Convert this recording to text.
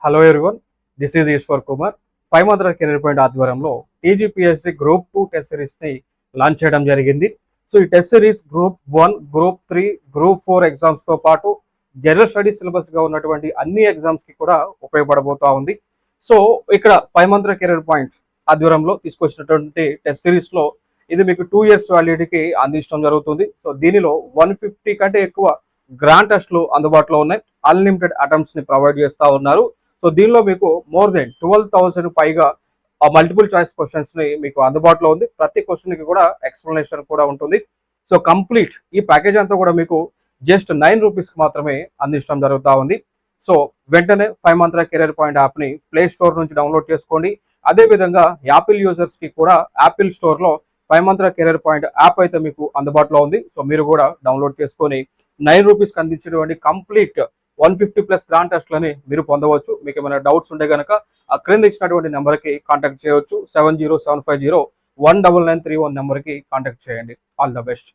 Hello everyone, this is Eshwar Kumar. 5 Mantra career point ఆధ్వర్యంలో TGPSC group 2 test సిరీస్ని launch చేయడం జరిగింది. సో ఈ test series group 1, group 3, group 4 ఎగ్జామ్స్తో పాటు జనరల్ స్టడీస్ సిలబస్గా ఉన్నటువంటి అన్ని ఎగ్జామ్స్కి కూడా ఉపయోగపడబోతా ఉంది. సో ఇక్కడ 5 మంత్ర కెరీర్ పాయింట్ ఆధ్వర్యంలో తీసుకొచ్చినటువంటి టెస్ట్ సిరీస్లో ఇది మీకు 2 years వ్యాలిడిటీకి అందించడం జరుగుతుంది. సో దీనిలో 150 కంటే ఎక్కువ గ్రాండ్ టెస్ట్లు అందుబాటులో ఉన్నాయి. అన్లిమిటెడ్ అటెంప్ట్స్ని ప్రొవైడ్ చేస్తూ ఉన్నారు. సో దీనిలో మీకు మోర్ దెన్ 12,000 పైగా మల్టిపుల్ చాయిస్ క్వశ్చన్స్ ని మీకు అందుబాటులో ఉంది. ప్రతి క్వశ్చన్ కి కూడా ఎక్స్ప్లెనేషన్ కూడా ఉంటుంది. సో కంప్లీట్ ఈ ప్యాకేజ్ అంతా కూడా మీకు జస్ట్ 9 రూపీస్కి మాత్రమే అందించడం జరుగుతూ ఉంది. సో వెంటనే 5 మంత్ర కెరీర్ పాయింట్ యాప్ని ప్లే స్టోర్ నుంచి డౌన్లోడ్ చేసుకోండి. అదేవిధంగా యాపిల్ యూజర్స్కి కూడా యాపిల్ స్టోర్లో 5 మంత్ర కెరీర్ పాయింట్ యాప్ అయితే మీకు అందుబాటులో ఉంది. సో మీరు కూడా డౌన్లోడ్ చేసుకొని 9 రూపీస్కి అందించినటువంటి కంప్లీట్ 150+ గ్రాండ్ టెస్ట్లని మీరు పొందవచ్చు. మీకు ఏమైనా డౌట్స్ ఉంటే కనుక ఆ క్రింద ఇచ్చినటువంటి నెంబర్కి కాంటాక్ట్ చేయవచ్చు. 7075019931 నెంబర్కి కాంటాక్ట్ చేయండి. All the best.